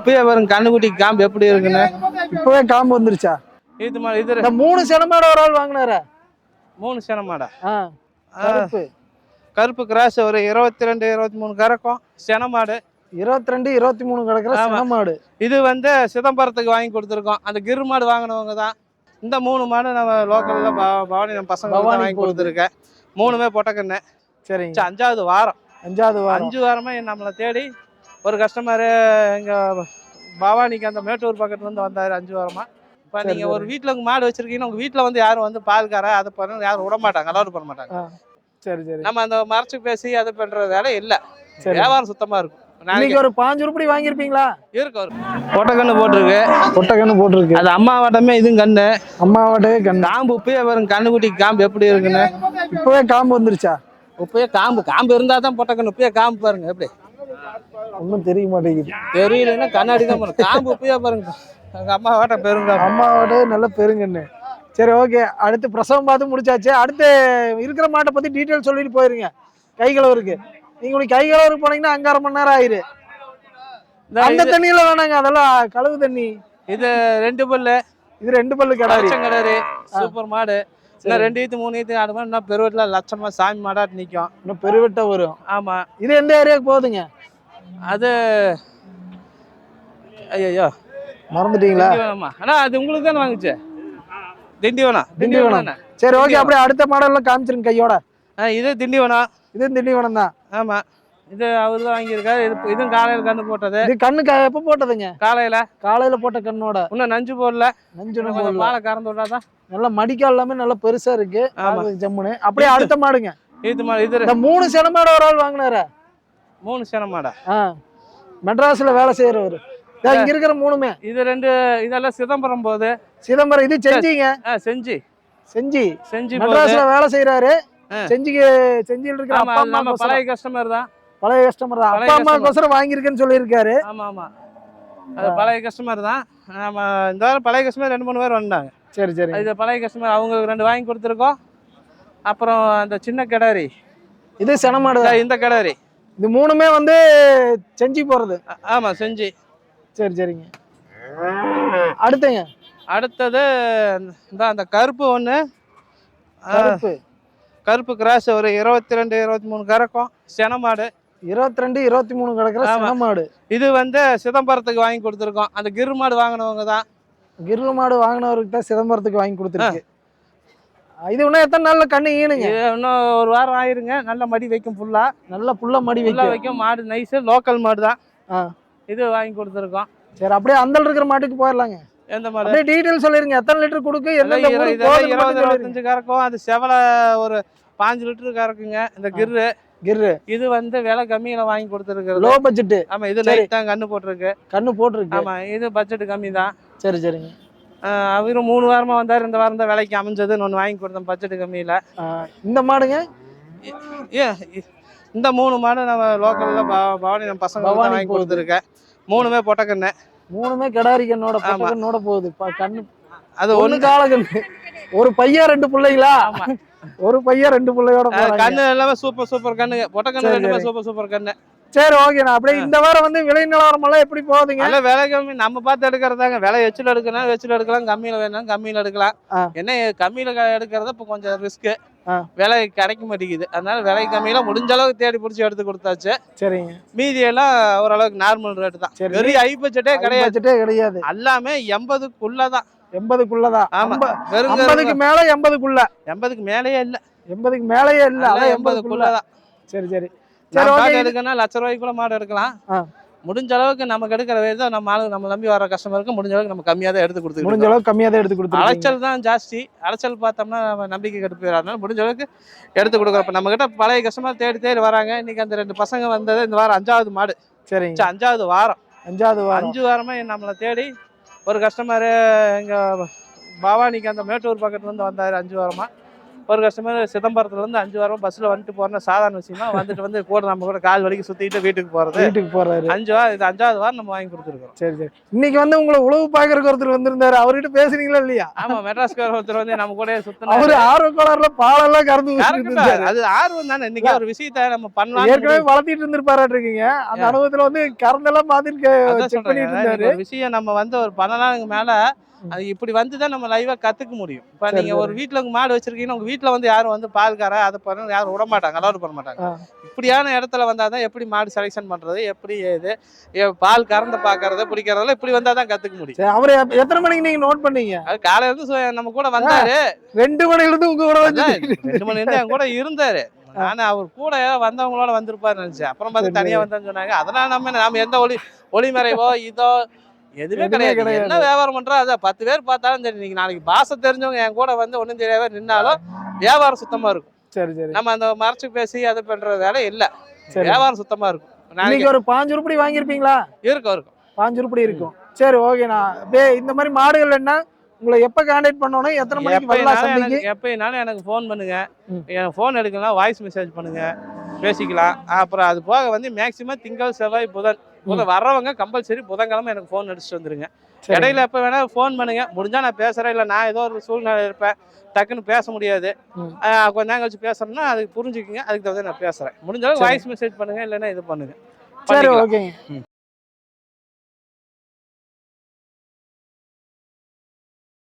இப்பயே பாருங்க கண்ணுக்குட்டி காம்பு எப்படி இருக்குன்னு. இப்பவே காம்பு வந்துருச்சா? இது மாதிரி இது இந்த 3 செனமாட ஒரு ஆள் வாங்கினாரா? 3 செனமாடா. கருப்பு கருப்பு கிராஸ் ஒரு 22 23 கறக்கும் செனமாடு. 22 23 கிடக்குற செனமாடு. இது வந்து சிதம்பரத்துக்கு வாங்கி கொடுத்துருக்கோம். அந்த கிரு மாடு வாங்கினவங்க தான். இந்த 3 மாடு நம்ம லோக்கல்ல பவானி நம்ம பசங்க வாங்கி கொடுத்துருக்கேன். 3மே பொட்டக்கண்ணு. சரிங்க. 5வது வாரம். 5 வாரமா நம்மளை தேடி ஒரு கஸ்டமரு இங்க பவானிக்கு அந்த மேட்டூர் பக்கத்துல இருந்து வந்தாரு 5 வாரமா. இப்போ நீங்க ஒரு வீட்டுல மாடு வச்சிருக்கீங்கன்னா உங்க வீட்டுல வந்து யாரும் வந்து பால்கார அதை பண்ண யாரும் விட மாட்டாங்க, அலோடு பண்ண மாட்டாங்க. சரி சரி. நம்ம அந்த மறைச்சு பேசி அதை பண்ற வேலை இல்ல. வியாபாரம் சுத்தமா இருக்கும். நாளைக்கு ஒரு 5 உருப்படி வாங்கியிருப்பீங்களா? இருக்கு. ஒரு பொட்டக்கண்ணு போட்டிருக்கு. பொட்டக்கண்ணு போட்டிருக்கு. அது அம்மாவாட்டமே இதுவும் கண்ணு. அம்மாவாட்டே கண்ணு. காம்பு இப்பயே பாருங்க கண்ணுக்குட்டி காம்பு எப்படி இருக்குன்னு. இப்பவே காம்பு வந்துருச்சா? இப்பயே காம்பு இருந்தா தான் பொட்டக்கண்ணு. இப்பயே காம்பு பாருங்க எப்படி. ஒன்றும் தெரிய மாட்டேங்குது. தெரியலன்னா கண்ணாடி தான் பாருங்க. காம்பு இப்பயே பாருங்க. அம்மாவாட்ட பெருங்க. அம்மாவாட்ட நல்ல பெருங்கண்ணு. சரி ஓகே. அடுத்து பிரசவம் பார்த்து முடிச்சாச்சு. அடுத்து இருக்கிற மாட்டை பத்தி டீட்டெயில் சொல்லிட்டு போயிருங்க. கைகளவருக்கு நீங்க கைகளவருக்கு போனீங்கன்னா 5.5 மணி நேரம் ஆயிரு. அந்த தண்ணியில வேணாங்க, அதெல்லாம் கழுவு தண்ணி. இது 2 பல்லு. இது 2 பல்லு கிடாரி. சூப்பர் மாடு. இன்னும் 2 ஈத்து 3 ஈத்து ஆடு மாடு இன்னும் பெருவெட்டில லட்சமா சாமி மாடாட்டு நிற்கும். இன்னும் பெருவெட்ட வரும். ஆமா. இது எந்த ஏரியாவுக்கு போகுதுங்க? அது ஐயோ மறந்துட்டீங்களா? ஆனா அது உங்களுக்கு தானே வாங்குச்சு. திண்டிவனம். சரி ஓகே. அப்படியே அடுத்த மாடல்லாம் காமிச்சிருங்க கையோட. இது திண்டிவனம். இது திண்டிவனம் தான். ஆமா. இது அவரு தான் வாங்கியிருக்காரு. இதுவும் காலையில கண்ணு போட்டது. இது கண்ணு எப்ப போட்டதுங்க? காலையில போட்ட கண்ணோட. இன்னும் நஞ்சு போடல. பாலை கறந்து விட்டாதான். நல்லா மடிக்கால் எல்லாமே நல்லா பெருசா இருக்கு. ஜம்முன்னு. அப்படியே அடுத்த மாடுங்க. இது மாடு. இது 3 செனமாட ஒரு ஆள் வாங்கினாரா? 3 செனமாடா. மெட்ராஸ்ல வேலை செய்யறவரு. இங்க இருக்கிற 3மே. இது 2 இதெல்லாம் சிதம்பரம் போகுது. சிதம்பரம். இது செஞ்சிங்க. செஞ்சி மெட்ராஸ்ல வேலை செய்யறாரு. செஞ்சியில் இருக்கிற அப்பா அம்மா பழைய கஸ்டமர் தான். அப்பா அம்மாக்கோசரம் வாங்கியிருக்கேன்னு சொல்லியிருக்காரு. ஆமா. அது பழைய கஸ்டமர் தான். நம்ம இந்த வாரம் பழைய கஸ்டமர் 2-3 பேர் வந்தாங்க. சரி. இது பழைய கஸ்டமர் அவங்களுக்கு 2 வாங்கி கொடுத்துருக்கோம். அப்புறம் அந்த சின்ன கிடாரி. இது செனமாடு. இந்த கிடாரி. இது 3மே வந்து செஞ்சி போறது. ஆமா செஞ்சி. சரிங்க. அடுத்தது அந்த கருப்பு ஒண்ணு. கருப்பு கிராஸ் ஒரு 22 23 கறக்கும் செனமாடு. 22 23 கிடக்குற செனமாடு. இது வந்து சிதம்பரத்துக்கு வாங்கி கொடுத்துருக்கோம். அந்த கிரு மாடு வாங்கினவங்க தான். கிரு மாடு வாங்கினவருக்கு தான் சிதம்பரத்துக்கு வாங்கி கொடுத்துருக்கு. இது இன்னும் எத்தனை நாள்ல கண்ணு ஈனுங்க? இன்னும் ஒரு வாரம் ஆயிருங்க. நல்ல மடி வைக்கும். ஃபுல்லா மடி வைக்கும். மாடு நைஸ் லோக்கல் மாடு தான். இது வாங்கி கொடுத்துருக்கோம். சரி அப்படியே அந்தல் இருக்கிற மாட்டுக்கு போயிடலாங்க. எந்த மாடு? அப்படியே டீடைல் சொல்லிருங்க. எத்தனை லிட்டர் கொடுக்கு? 20-25 கறக்கும். அது செவல ஒரு 5 லிட்டர் கறக்குங்க. இந்த கிரு இது வந்து விலை கம்மியில வாங்கி கொடுத்துருக்கு. Low budget. ஆமா. இது லைட் தான் கண்ணு போட்டிருக்கு. ஆமா. இது பட்ஜெட் கம்மி தான். சரிங்க. அவரும் 3 வாரமா வந்தாரு. இந்த வாரம் தான் விலைக்கு அமைஞ்சதுன்னு ஒன்று வாங்கி கொடுத்தோம் பட்ஜெட் கம்மியில. இந்த மாடுங்க இந்த 3 மாடு நம்ம லோக்கல்ல பவானி நம்ம பசங்க வாங்கி கொடுத்துருக்கேன். 3மே பொட்டக்கண்ணு. 3மே கிடாரி கண்ணோட பொட்டக்கண்ணோட போகுது. கண்ணு அது ஒண்ணு கால கண்ணு. ஒரு பையன் 2 பிள்ளைங்களா? ஒரு பையன் 2 பிள்ளையோட போறாங்க. கண்ணு எல்லாமே சூப்பர் கண்ணு. பொட்டக்கண்ணு 2மே சூப்பர் கண்ணு. சரி ஓகேண்ணா. அப்படியே இந்த வாரம் வந்து விலை நிலவரம் எல்லாம் எப்படி போகுதுங்க? நல்ல விலை கம்மி. நம்ம பார்த்து எடுக்கிறதாங்க. விலை எச்சில் எடுக்கலாம். கம்மியில வேணாலும் கம்மியில எடுக்கலாம். என்ன கம்மியில எடுக்கிறத இப்போ கொஞ்சம் ரிஸ்க். விலை கிடைக்க மாட்டேங்குது. அதனால விலை கம்மியில முடிஞ்ச அளவுக்கு தேடி பிடிச்சி எடுத்து கொடுத்தாச்சு. சரிங்க. மீதி எல்லாம் ஓரளவுக்கு நார்மல் ரேட்டு தான். பெரிய ஹை பட்ஜெட்டே கிடையாது. எல்லாமே 80க்குள்ளதான். 80க்குள்ளதான். ஆமா. 80க்கு மேல 80க்குள்ள. 80க்கு மேலேயே இல்ல. 80க்கு மேலேயே இல்ல. அதான் 80க்குள்ளதான். சரி. மாடு எடுக்கணும்னா ₹1,00,000 மாடு எடுக்கலாம். முடிஞ்ச அளவுக்கு நமக்கு எடுக்கிற வேலை நம்ம ஆளு நம்ம நம்பி வர கஸ்டமருக்கு முடிஞ்ச அளவுக்கு நம்ம கம்மியா தான் எடுத்து கொடுத்துருக்கோம். அலைச்சல் தான் ஜாஸ்தி. அலைச்சல் பார்த்தோம்னா நம்ம நம்பிக்கை கெட்டு போயிடாதனால முடிஞ்ச அளவுக்கு எடுத்து கொடுக்குறப்ப நம்ம கிட்ட பழைய கஸ்டமர் தேடி வராங்க. இன்னைக்கு அந்த 2 பசங்க வந்தது இந்த வாரம் 5வது மாடு. சரி. 5வது வாரம். 5 வாரமா நம்மளை தேடி ஒரு கஸ்டமரு எங்க பவானிக்கு அந்த மேட்டூர் பக்கத்துல இருந்து வந்தாரு 5 வாரமா. ஒரு கஸ்டமர் சிதம்பரத்துல இருந்து 5 வாரம் பஸ்ல வந்துட்டு போறேன்னா சாதாரண விஷயமா வந்துட்டு கூட நம்ம கூட கால் வலிக்கு சுத்திட்டு வீட்டுக்கு போறது. வீட்டுக்கு போறாரு. 5 வாரம் இது 5வது வாரம் நம்ம வாங்கி கொடுத்துருக்கோம். சரி சரி. இன்னைக்கு வந்து உங்களை உழவு பாக்குறதுக்கு ஒருத்தர் வந்திருந்தாரு, அவர்கிட்ட பேசுறீங்களா இல்லையா? ஆமா, மெட்ராஸ்கார ஒருத்தர் வந்து நம்ம கூட சுத்தினா அவரு ஆர்வ கோளாறுல பாலெல்லாம் கறந்து அது ஆர்வம் தானே. இன்னைக்கு ஒரு விஷயத்த நம்ம பண்ணலாம். ஏற்கனவே வளர்த்திட்டு இருந்திருப்பாரு இருக்கீங்க, அந்த அனுபவத்துல வந்து கறந்தெல்லாம் பாத்துட்டு செக் பண்ணிட்டு இருந்தாரு. ஒரு விஷயம் நம்ம வந்து ஒரு 14 மேல அது இப்படி வந்துதான் நம்ம லைவா கத்துக்க முடியும். இப்ப நீங்க ஒரு வீட்டுல உங்க மாடு வச்சிருக்கீங்கன்னா உங்க வீட்டுல வந்து யாரும் வந்து பால்கார அதை பண்ண யாரும் விட மாட்டாங்க, அலோடு பண்ண மாட்டாங்க. இப்படியான இடத்துல வந்தாதான் எப்படி மாடு செலெக்ஷன் பண்றது, எப்படி ஏது பால் கறந்து பாக்குறது பிடிக்கிறதுல இப்படி வந்தாதான் கத்துக்க முடியும். அவரு எத்தனை மணிக்கு நீங்க நோட் பண்ணீங்க? அது காலையில இருந்து நம்ம கூட வந்தாரு. 2 மணில இருந்து உங்க கூட வந்து 2 மணில இருந்து என் கூட இருந்தாரு. நானு அவர் கூட வந்தவங்களோட வந்திருப்பாரு நினைச்சேன். அப்புறம் பார்த்து தனியா வந்தேன்னு சொன்னாங்க. அதனால நம்ம எந்த ஒளிமறைவோ இதோ எதுவுமே கிடையாது. என்ன வியாபாரம் பண்றோம் அதை 10 பேர் பார்த்தாலும் சரி. நீங்க நாளைக்கு பாச தெரிஞ்சவங்க என் கூட வந்து ஒன்றும் தெரியாத நின்னாலும் வியாபாரம் சுத்தமா இருக்கும். சரி சரி. நம்ம அந்த மறைச்சு பேசி அதை பண்ற வேலை இல்ல. வியாபாரம் சுத்தமா இருக்கும். நாளைக்கு ஒரு 5 உருப்படி வாங்கியிருப்பீங்களா? இருக்கும் 5 உருப்படி இருக்கும். சரி ஓகேண்ணா. இந்த மாதிரி மாடுகள் என்ன உங்களை எப்ப கான்டாக்ட் பண்ணணும், எத்தனை மணிக்கு வரலாம்? எப்பயினாலும் எனக்கு ஃபோன் பண்ணுங்க. எனக்கு ஃபோன் எடுக்கலாம், வாய்ஸ் மெசேஜ் பண்ணுங்க, பேசிக்கலாம். அப்புறம் அது போக வந்து மேக்சிமம் திங்கள் செவ்வாய் புதன் வர்றவங்க கம்பல்சரி புதன்கிழமை எனக்கு ஃபோன் அடிச்சுட்டு வந்துருங்க. இடையில எப்போ வேணா ஃபோன் பண்ணுங்க. முடிஞ்சா நான் பேசுறேன், இல்லை நான் ஏதோ ஒரு சூழ்நிலை இருப்பேன், டக்குன்னு பேச முடியாது, கொஞ்ச நேரம் கழிச்சு பேசுறேன்னா அதுக்கு புரிஞ்சுக்குங்க. அதுக்கு தகுந்த நான் பேசுறேன். முடிஞ்சாலும் வாய்ஸ் மெசேஜ் பண்ணுங்க, இல்லைன்னா இது பண்ணுங்க. சரி ஓகேங்க.